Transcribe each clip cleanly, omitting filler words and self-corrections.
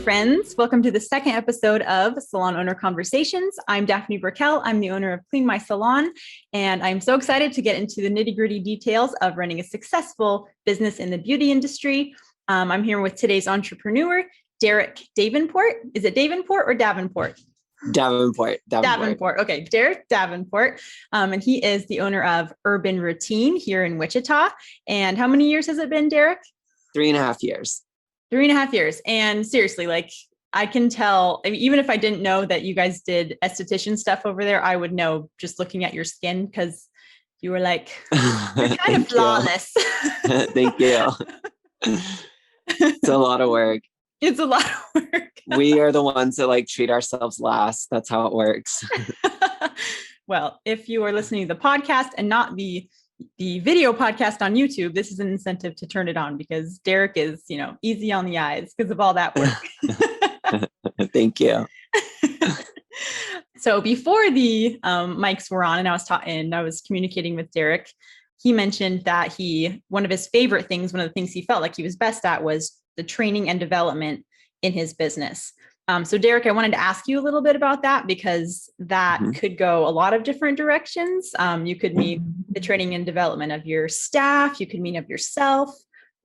friends. Welcome to the second episode of Salon Owner Conversations. I'm Daphne Burkell. I'm the owner of My Salon, and I'm so excited to get into the nitty-gritty details of running a successful business in the beauty industry. I'm here with today's entrepreneur, Derek Davenport. Is it Davenport or Davenport? Davenport. Okay, Derek Davenport. And he is the owner of Urban Routine here in Wichita. And how many years has it been, Derek? 3.5 years. 3.5 years. And seriously, I can tell, even if I didn't know that you guys did esthetician stuff over there, I would know just looking at your skin, because you were you're kind of flawless. Thank you. It's a lot of work. It's a lot of work. We are the ones that treat ourselves last. That's how it works. Well, if you are listening to the podcast and not the video podcast on YouTube, this is an incentive to turn it on, because Derek is, easy on the eyes because of all that work. Thank you. So before the mics were on and I was communicating with Derek, he mentioned that one of his favorite things, one of the things he felt like he was best at, was the training and development in his business. So Derek, I wanted to ask you a little bit about that, because that could go a lot of different directions. You could mean the training and development of your staff. You could mean of yourself.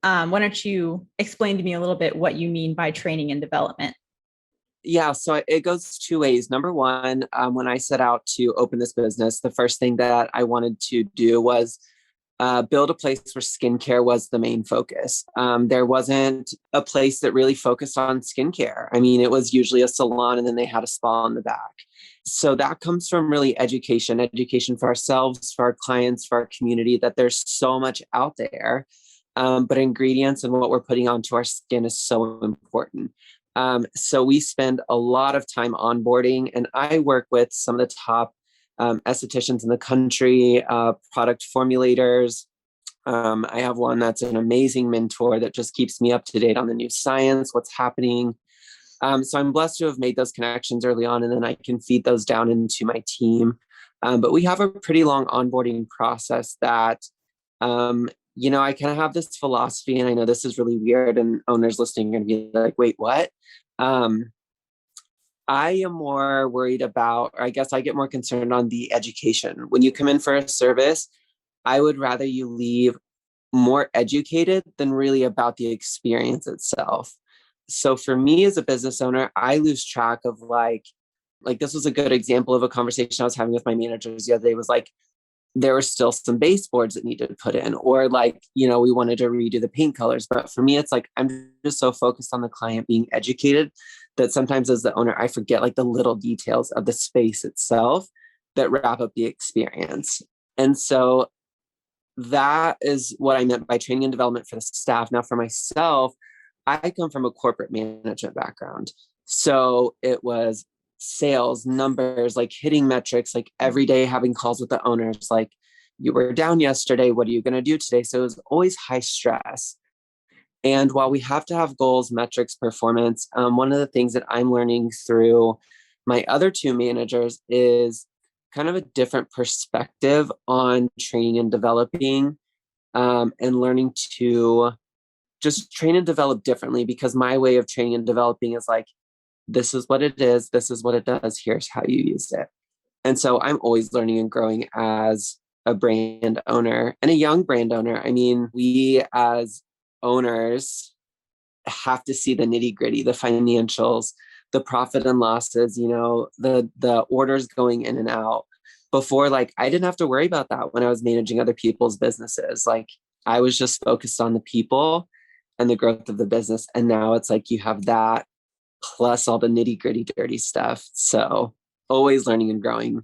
Why don't you explain to me a little bit what you mean by training and development? Yeah, so it goes two ways. Number one, when I set out to open this business, the first thing that I wanted to do was build a place where skincare was the main focus. There wasn't a place that really focused on skincare. It was usually a salon and then they had a spa in the back. So that comes from really education for ourselves, for our clients, for our community, that there's so much out there. But ingredients and what we're putting onto our skin is so important. So we spend a lot of time onboarding, and I work with some of the top estheticians in the country, product formulators. I have one that's an amazing mentor that just keeps me up to date on the new science, what's happening. So I'm blessed to have made those connections early on, and then I can feed those down into my team. But we have a pretty long onboarding process that, I kind of have this philosophy, and I know this is really weird, and owners listening are going to be like, wait, what? I am more worried about, or I guess I get more concerned on the education. When you come in for a service, I would rather you leave more educated than really about the experience itself. So for me as a business owner, I lose track of this was a good example of a conversation I was having with my managers the other day. Was there were still some baseboards that needed to put in, or we wanted to redo the paint colors. But for me, it's I'm just so focused on the client being educated that sometimes as the owner, I forget the little details of the space itself that wrap up the experience. And so that is what I meant by training and development for the staff. Now for myself, I come from a corporate management background. So it was sales, numbers, hitting metrics, every day having calls with the owners, you were down yesterday, what are you going to do today? So it was always high stress. And while we have to have goals, metrics, performance, one of the things that I'm learning through my other two managers is kind of a different perspective on training and developing, and learning to just train and develop differently, because my way of training and developing is this is what it is. This is what it does. Here's how you use it. And so I'm always learning and growing as a brand owner and a young brand owner. We as owners have to see the nitty gritty, the financials, the profit and losses, the orders going in and out. Before, I didn't have to worry about that when I was managing other people's businesses. I was just focused on the people and the growth of the business. And now it's you have that plus all the nitty gritty, dirty stuff. So always learning and growing.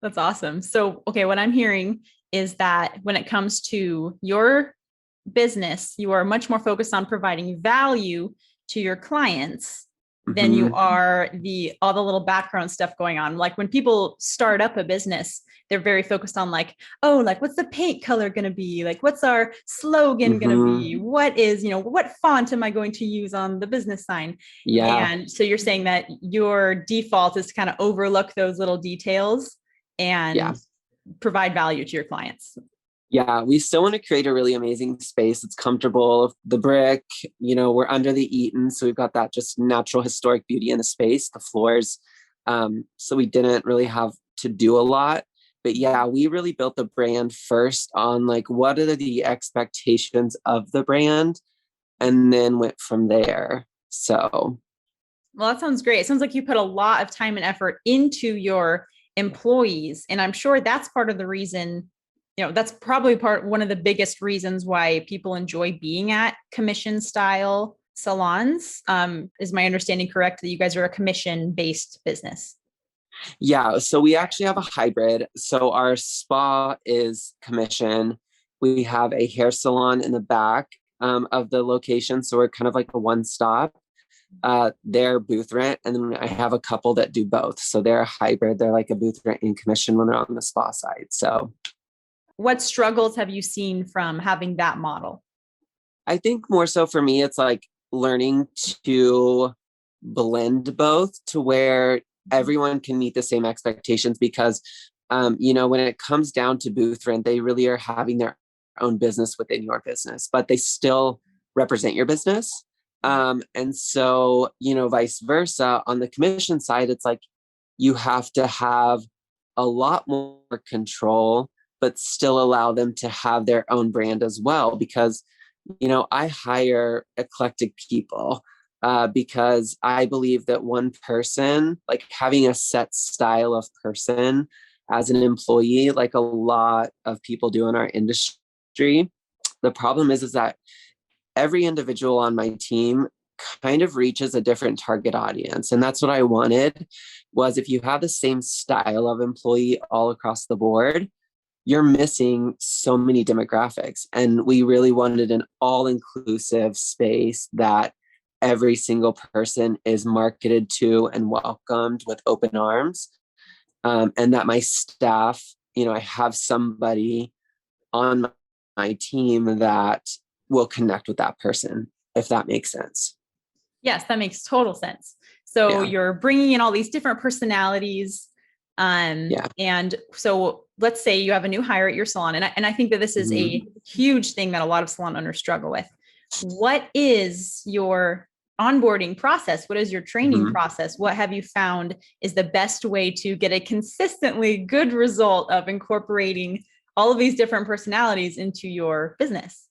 That's awesome. So, okay, what I'm hearing is that when it comes to your business, you are much more focused on providing value to your clients than you are all the little background stuff going on. When people start up a business, they're very focused on what's the paint color going to be? What's our slogan going to be? What is, what font am I going to use on the business sign? Yeah. And so you're saying that your default is to kind of overlook those little details and provide value to your clients. Yeah, we still want to create a really amazing space. It's comfortable. The brick, we're under the Eaton, so we've got that just natural historic beauty in the space, the floors. So we didn't really have to do a lot. But yeah, we really built the brand first on like what are the expectations of the brand, and then went from there. So Well, that sounds great. It sounds like you put a lot of time and effort into your employees. And I'm sure that's part of the reason, that's probably one of the biggest reasons why people enjoy being at commission style salons. Is my understanding correct that you guys are a commission based business? yeah, so we actually have a hybrid. So our spa is commission. We have a hair salon in the back of the location. So we're kind of like a one stop. They're booth rent. And then I have a couple that do both. So they're a hybrid. They're like a booth rent and commission when they're on the spa side. So What struggles have you seen from having that model? I think more so for me, it's like learning to blend both to where everyone can meet the same expectations because when it comes down to booth rent, they really are having their own business within your business, but they still represent your business. And so, vice versa on the commission side, it's like you have to have a lot more control, but still allow them to have their own brand as well. Because, I hire eclectic people because I believe that one person, like having a set style of person as an employee, like a lot of people do in our industry. The problem is that every individual on my team kind of reaches a different target audience. And that's what I wanted was if you have the same style of employee all across the board, you're missing so many demographics. And we really wanted an all-inclusive space that every single person is marketed to and welcomed with open arms. And that my staff, I have somebody on my team that will connect with that person, if that makes sense. Yes, that makes total sense. So Yeah. you're bringing in all these different personalities. Yeah. And so let's say you have a new hire at your salon. And I think that this is Mhm. a huge thing that a lot of salon owners struggle with. What is your onboarding process? What is your training Mhm. process? What have you found is the best way to get a consistently good result of incorporating all of these different personalities into your business?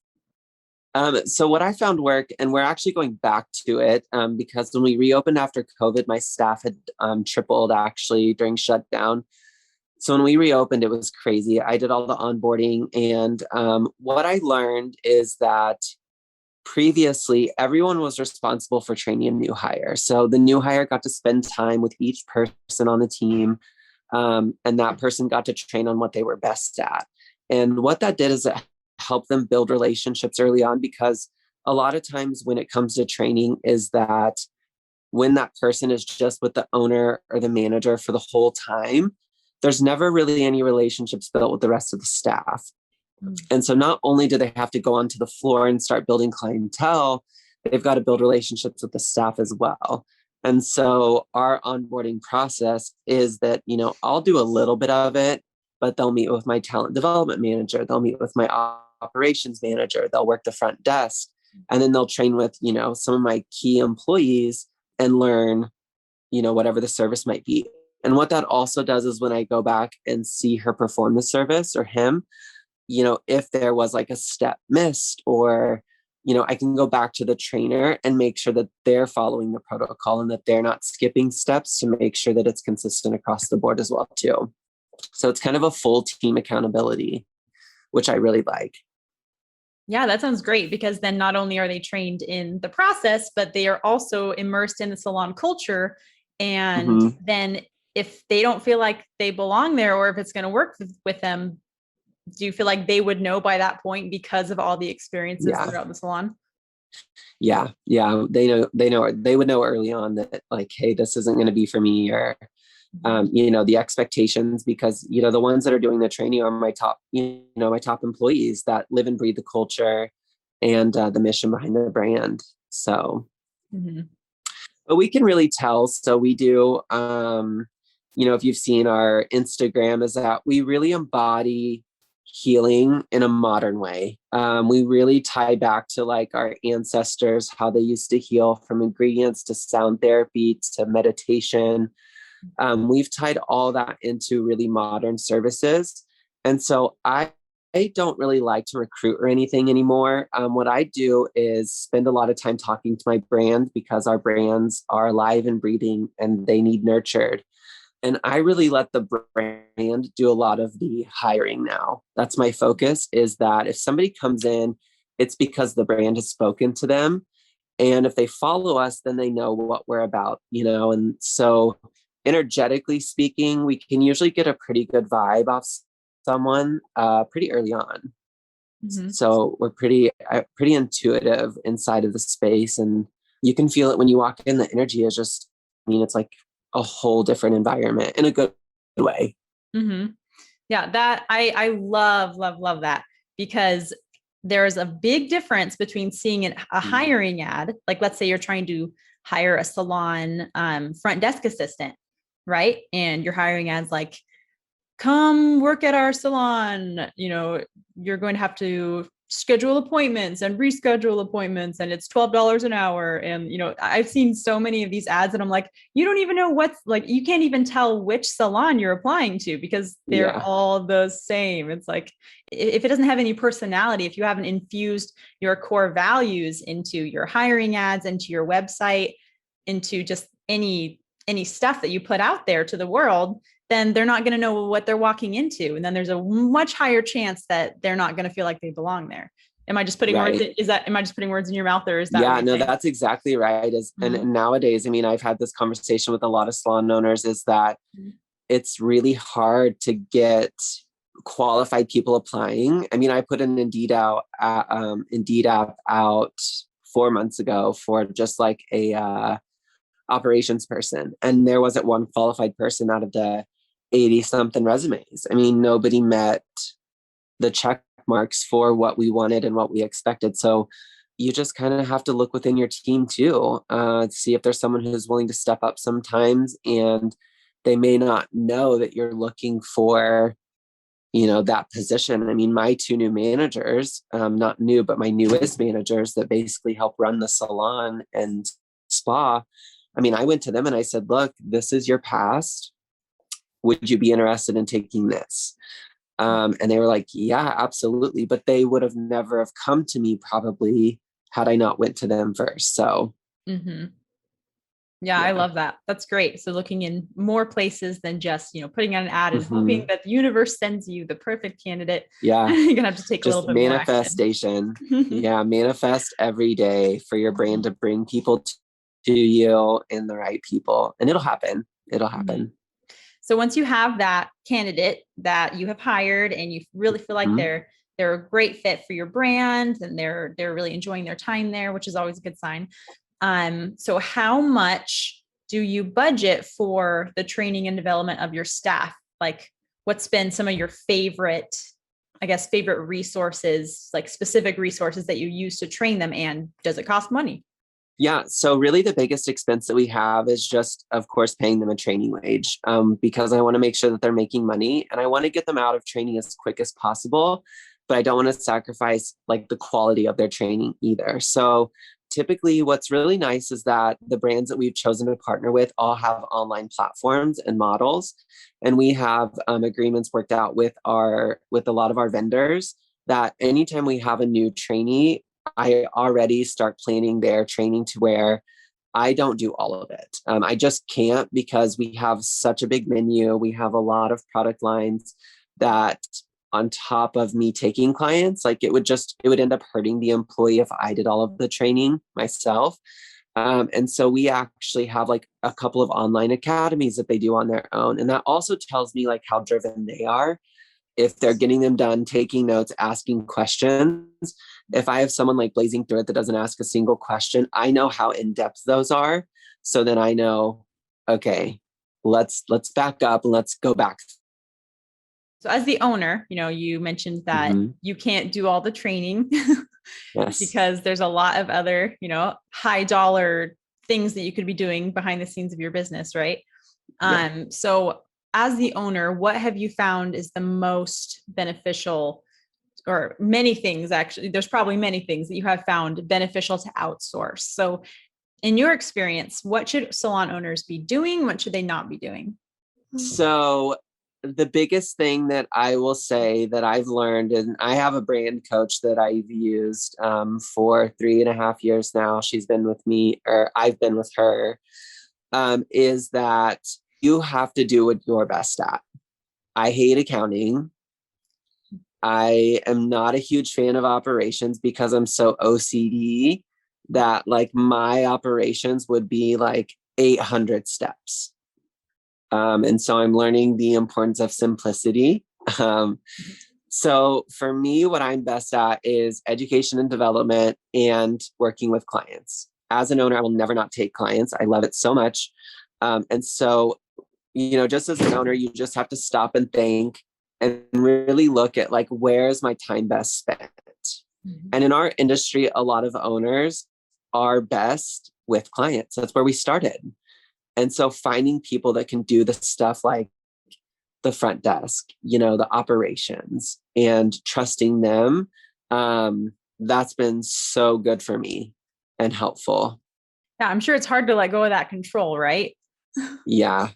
So what I found worked, and we're actually going back to it because when we reopened after COVID, my staff had tripled actually during shutdown. So when we reopened, it was crazy. I did all the onboarding, and what I learned is that previously everyone was responsible for training a new hire. So the new hire got to spend time with each person on the team, and that person got to train on what they were best at. And what that did is it helped them build relationships early on because a lot of times when it comes to training is that when that person is just with the owner or the manager for the whole time, there's never really any relationships built with the rest of the staff. And so not only do they have to go onto the floor and start building clientele, they've got to build relationships with the staff as well. And so our onboarding process is that, I'll do a little bit of it, but they'll meet with my talent development manager. They'll meet with my operations manager. They'll work the front desk, and then they'll train with, some of my key employees and learn, whatever the service might be. And what that also does is when I go back and see her perform the service or him, if there was like a step missed or, I can go back to the trainer and make sure that they're following the protocol and that they're not skipping steps to make sure that it's consistent across the board as well too. So it's kind of a full team accountability, which I really like. Yeah, that sounds great because then not only are they trained in the process, but they are also immersed in the salon culture. And Mm-hmm. then if they don't feel like they belong there or if it's going to work with them, do you feel like they would know by that point because of all the experiences Yeah. throughout the salon? Yeah. Yeah. They would know early on that like, hey, this isn't going to be for me or, the expectations because, the ones that are doing the training are my top employees that live and breathe the culture and the mission behind the brand. So, Mm-hmm. but we can really tell. So we do, if you've seen our Instagram is that we really embody healing in a modern way. We really tie back to like our ancestors, how they used to heal, from ingredients to sound therapy to meditation. We've tied all that into really modern services. And so I don't really like to recruit or anything anymore. What I do is spend a lot of time talking to my brand, because our brands are alive and breathing and they need nurtured. And I really let the brand do a lot of the hiring now. That's my focus, is that if somebody comes in, it's because the brand has spoken to them. And if they follow us, then they know what we're about, you know? And so energetically speaking, we can usually get a pretty good vibe off someone pretty early on. Mm-hmm. So we're pretty intuitive inside of the space, and you can feel it when you walk in. The energy is just, I mean, it's like a whole different environment in a good way. Mm-hmm. Yeah, that I love, love, love that, because there's a big difference between seeing a hiring ad. Like, let's say you're trying to hire a salon front desk assistant, right? And your hiring ads like, come work at our salon. You know, you're going to have to schedule appointments and reschedule appointments, and it's $12 an hour. And, you know, I've seen so many of these ads and I'm like, you don't even know what's like, you can't even tell which salon you're applying to because they're all the same. It's like, if it doesn't have any personality, if you haven't infused your core values into your hiring ads, into your website, into just any stuff that you put out there to the world, then they're not going to know what they're walking into. And then there's a much higher chance that they're not going to feel like they belong there. Am I just putting words am I just putting words in your mouth, or is that? Yeah, no, saying? That's exactly right. And nowadays, I mean, I've had this conversation with a lot of salon owners, is that it's really hard to get qualified people applying. I mean, I put an Indeed app out 4 months ago for just like a operations person, and there wasn't one qualified person out of the 80 something resumes. I mean, nobody met the check marks for what we wanted and what we expected. So you just kind of have to look within your team too, see if there's someone who's willing to step up sometimes. And they may not know that you're looking for, you know, that position. I mean, my 2 new managers, not new, but my newest managers that basically help run the salon and spa. I mean, I went to them and I said, look, this is your past. Would you be interested in taking this? And they were like, yeah, absolutely. But they would have never have come to me probably had I not went to them first. So yeah, I love that. That's great. So looking in more places than just, you know, putting out an ad and hoping that the universe sends you the perfect candidate. Yeah. You're going to have to take just a little bit manifestation. Yeah. Manifest every day for your brand to bring people to you and the right people, and it'll happen. It'll happen. So once you have that candidate that you have hired and you really feel like they're a great fit for your brand and they're really enjoying their time there, which is always a good sign. So how much do you budget for the training and development of your staff? Like, what's been some of your favorite resources, like specific resources that you use to train them, and does it cost money? Yeah. So really the biggest expense that we have is just, of course, paying them a training wage, because I want to make sure that they're making money and I want to get them out of training as quick as possible, but I don't want to sacrifice like the quality of their training either. So typically what's really nice is that the brands that we've chosen to partner with all have online platforms and models. And we have agreements worked out with a lot of our vendors that anytime we have a new trainee, I already start planning their training to where I don't do all of it. I just can't, because we have such a big menu. We have a lot of product lines that on top of me taking clients, like it would end up hurting the employee if I did all of the training myself. And so we actually have like a couple of online academies that they do on their own. And that also tells me like how driven they are. If they're getting them done, taking notes, asking questions. If I have someone like blazing through it that doesn't ask a single question, I know how in-depth those are. So then I know, okay, let's back up and let's go back. So as the owner, you know, you mentioned that you can't do all the training because there's a lot of other, you know, high dollar things that you could be doing behind the scenes of your business, right? So as the owner, what have you found is the most beneficial, or many things actually, there's probably many things that you have found beneficial to outsource. So in your experience, what should salon owners be doing? What should they not be doing? So the biggest thing that I will say that I've learned, and I have a brand coach that I've used for 3.5 years now. She's been with me, or I've been with her, is that you have to do what you're best at. I hate accounting. I am not a huge fan of operations because I'm so OCD that like my operations would be like 800 steps. And so I'm learning the importance of simplicity. So for me, what I'm best at is education and development and working with clients. As an owner, I will never not take clients. I love it so much. And so, just as an owner, you just have to stop and think and really look at like, where's my time best spent? Mm-hmm. And in our industry, a lot of owners are best with clients. That's where we started. And so finding people that can do the stuff like the front desk, the operations, and trusting them, that's been so good for me and helpful. Yeah, I'm sure it's hard to let go of that control, right? Yeah,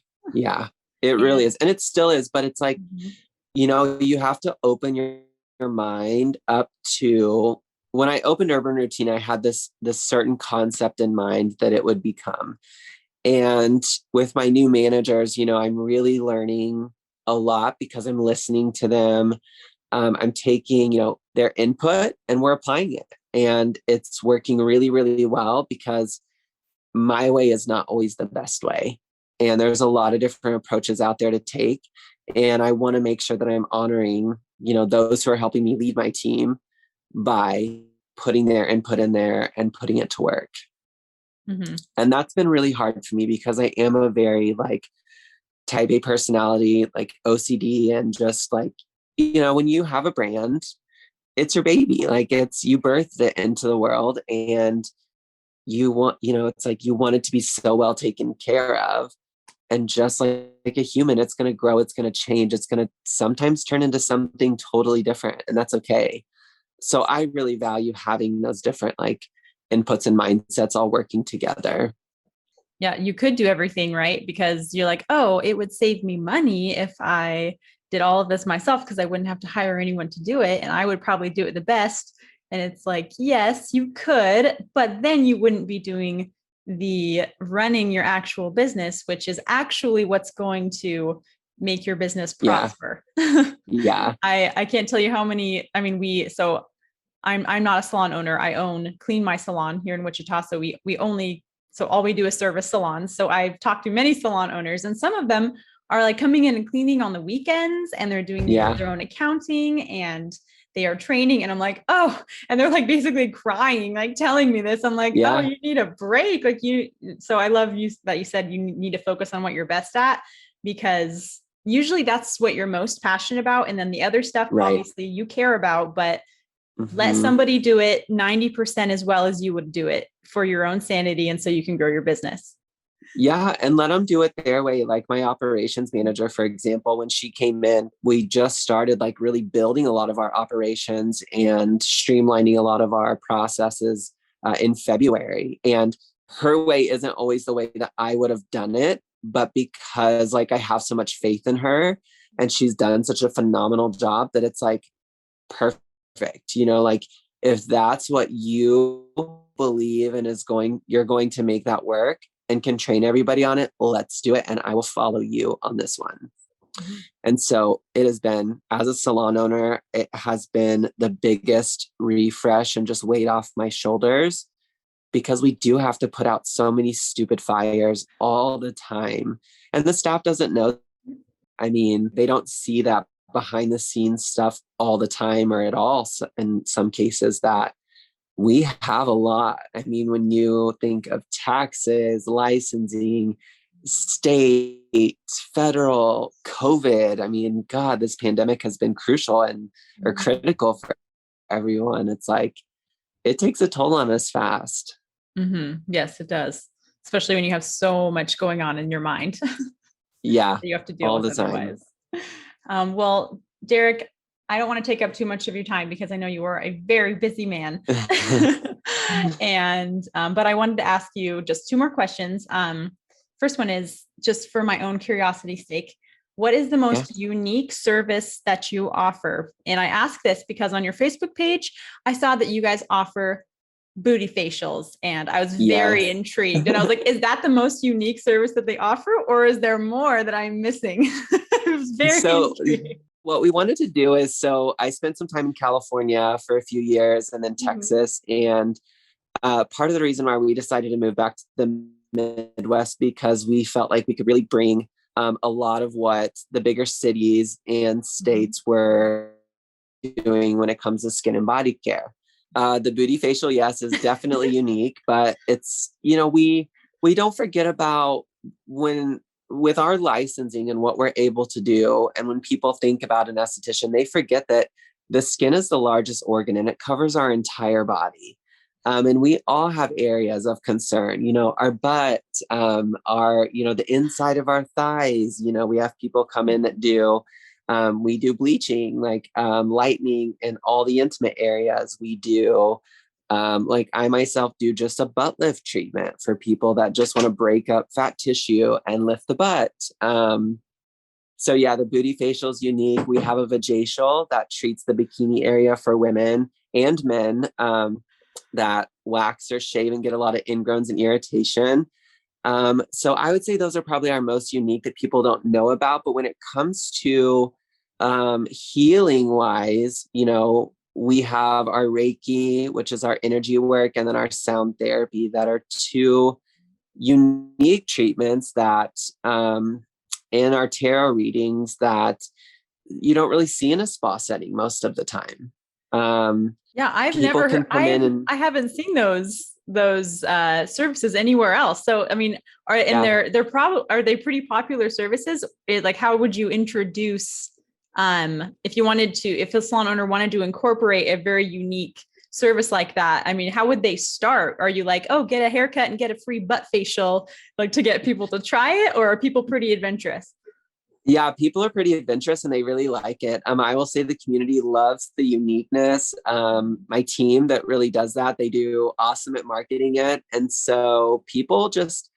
it really is. And it still is, but it's like, you have to open your mind up to, when I opened Urban Routine, I had this certain concept in mind that it would become. And with my new managers, I'm really learning a lot because I'm listening to them. I'm taking, their input and we're applying it. And it's working really, really well because my way is not always the best way. And there's a lot of different approaches out there to take. And I want to make sure that I'm honoring, those who are helping me lead my team by putting their input in there and putting it to work. Mm-hmm. And that's been really hard for me because I am a very like type A personality, like OCD, and just like, when you have a brand, it's your baby. Like you birthed it into the world and you want, it's like you want it to be so well taken care of. And just like a human, it's going to grow, it's going to change, it's going to sometimes turn into something totally different. And that's okay. So I really value having those different like inputs and mindsets all working together. Yeah, you could do everything, right? Because you're like, oh, it would save me money if I did all of this myself because I wouldn't have to hire anyone to do it. And I would probably do it the best. And it's like, yes, you could, but then you wouldn't be doing the running your actual business, which is actually what's going to make your business prosper. Yeah. I can't tell you how many, so I'm not a salon owner. I own Clean My Salon here in Wichita. So all we do is service salons. So I've talked to many salon owners, and some of them are like coming in and cleaning on the weekends, and they're doing their own accounting and they are training. And I'm like, oh, and they're like basically crying, like telling me this. I'm like, oh, you need a break. So I love you that you said you need to focus on what you're best at, because usually that's what you're most passionate about. And then the other stuff, obviously you care about, but let somebody do it 90% as well as you would do it for your own sanity. And so you can grow your business. Yeah. And let them do it their way. Like my operations manager, for example, when she came in, we just started like really building a lot of our operations and streamlining a lot of our processes in February. And her way isn't always the way that I would have done it, but because like I have so much faith in her and she's done such a phenomenal job that it's like perfect. Like if that's what you believe and you're going to make that work and can train everybody on it, let's do it. And I will follow you on this one. Mm-hmm. And so it has been, as a salon owner, it has been the biggest refresh and just weight off my shoulders, because we do have to put out so many stupid fires all the time. And the staff doesn't know. They don't see that behind the scenes stuff all the time or at all. So in some cases that we have a lot. When you think of taxes, licensing, state, federal, COVID, God, this pandemic has been crucial or critical for everyone. It's like, it takes a toll on us fast. Mm-hmm. Yes, it does. Especially when you have so much going on in your mind. Yeah, that you have to deal all with the time. otherwise. Well, Derek, I don't want to take up too much of your time because I know you are a very busy man. And but I wanted to ask you just two more questions. First one is just for my own curiosity's sake. What is the Yeah. most unique service that you offer? And I ask this because on your Facebook page, I saw that you guys offer booty facials, and I was very Yes. intrigued. And I was like, is that the most unique service that they offer, or is there more that I'm missing? I was very So intrigued. what we wanted to do is, so I spent some time in California for a few years and then Mhm. Texas. And part of the reason why we decided to move back to the Midwest, because we felt like we could really bring a lot of what the bigger cities and Mhm. states were doing when it comes to skin and body care. The booty facial, yes, is definitely unique, but it's, we don't forget about when with our licensing and what we're able to do. And when people think about an esthetician, they forget that the skin is the largest organ and it covers our entire body. And we all have areas of concern, our butt, the inside of our thighs. We have people come in that we do bleaching, like lightening in all the intimate areas. We do, like I myself do just a butt lift treatment for people that just want to break up fat tissue and lift the butt. So yeah, the booty facial is unique. We have a vajacial that treats the bikini area for women and men that wax or shave and get a lot of ingrowns and irritation. So I would say those are probably our most unique that people don't know about. But when it comes to healing wise, we have our Reiki, which is our energy work, and then our sound therapy that are two unique treatments that, and our tarot readings that you don't really see in a spa setting most of the time. Yeah, I've People never can heard. come in and, I haven't seen those services anywhere else. So I mean, yeah. they're probably, are they pretty popular services? Like, how would you introduce if you wanted to, if a salon owner wanted to incorporate a very unique service like that? I mean, how would they start? Are you like, oh, get a haircut and get a free butt facial, like to get people to try it, or are people pretty adventurous? Yeah, people are pretty adventurous and they really like it. I will say the community loves the uniqueness. My team that really does that, they do awesome at marketing it. And so people just,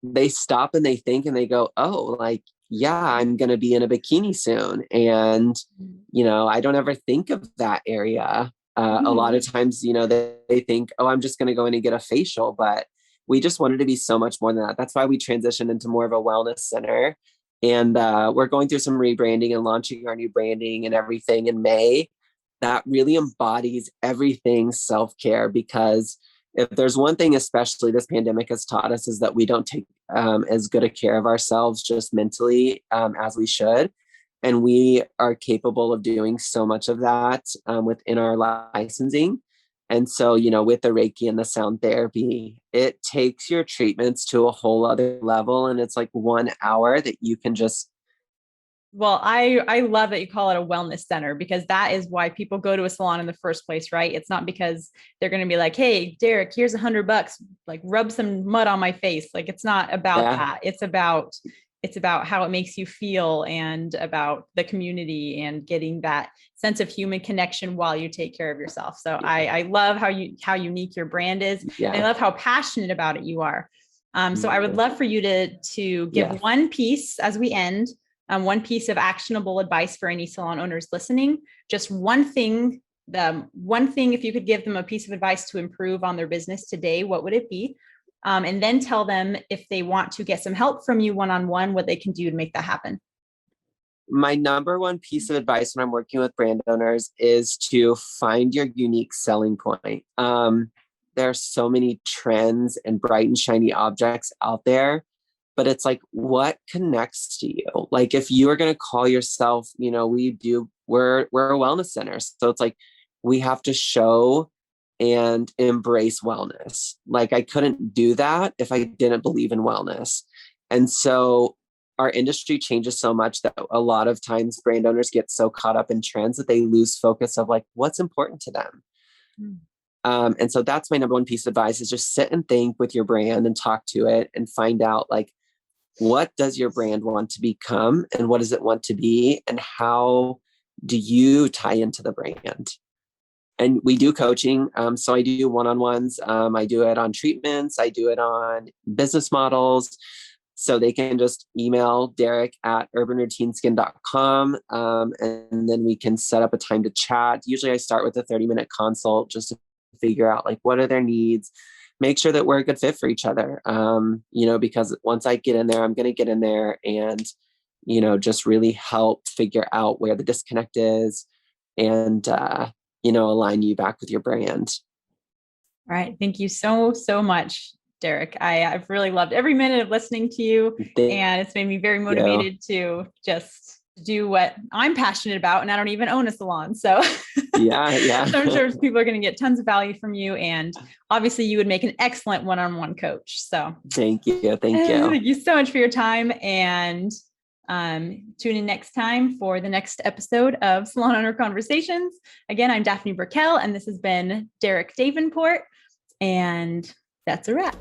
they stop and they think and they go, oh, like, yeah, I'm going to be in a bikini soon. And, I don't ever think of that area. A lot of times, they think, oh, I'm just going to go in and get a facial. But we just wanted to be so much more than that. That's why we transitioned into more of a wellness center. And we're going through some rebranding and launching our new branding and everything in May that really embodies everything self-care. Because if there's one thing, especially this pandemic has taught us, is that we don't take as good a care of ourselves just mentally as we should. And we are capable of doing so much of that within our licensing. And so, with the Reiki and the sound therapy, it takes your treatments to a whole other level. And it's like 1 hour that you can just, Well, I love that you call it a wellness center, because that is why people go to a salon in the first place, right? It's not because they're going to be like, "Hey, Derek, here's $100, like rub some mud on my face." Like, it's not about yeah, that. It's about how it makes you feel, and about the community, and getting that sense of human connection while you take care of yourself. So I love how unique your brand is, and I yeah, love how passionate about it you are. So I would love for you to give yeah. one piece as we end, one piece of actionable advice for any salon owners listening. Just one thing, if you could give them a piece of advice to improve on their business today, what would it be? And then tell them, if they want to get some help from you one-on-one, what they can do to make that happen. My number one piece of advice when I'm working with brand owners is to find your unique selling point. There are so many trends and bright and shiny objects out there, but it's like, what connects to you? Like, if you are going to call yourself, we're a wellness center. So it's like, we have to show and embrace wellness. Like, I couldn't do that if I didn't believe in wellness. And so our industry changes so much that a lot of times brand owners get so caught up in trends that they lose focus of like what's important to them. Mm. And so that's my number one piece of advice, is just sit and think with your brand and talk to it and find out like what does your brand want to become and what does it want to be? And how do you tie into the brand? And we do coaching. So I do one-on-ones. I do it on treatments. I do it on business models. So they can just email Derek at urbanroutinесkin.com. And then we can set up a time to chat. Usually I start with a 30-minute consult just to figure out like, what are their needs? Make sure that we're a good fit for each other. Because once I get in there, I'm going to get in there and, just really help figure out where the disconnect is and, align you back with your brand. All right. Thank you so, so much, Derek. I've really loved every minute of listening to you, and it's made me very motivated to just do what I'm passionate about. And I don't even own a salon. So yeah. So I'm sure people are going to get tons of value from you. And obviously you would make an excellent one-on-one coach. So thank you. Thank you so much for your time, and tune in next time for the next episode of Salon Owner Conversations. Again, I'm Daphne Burkell, and this has been Derek Davenport, and that's a wrap.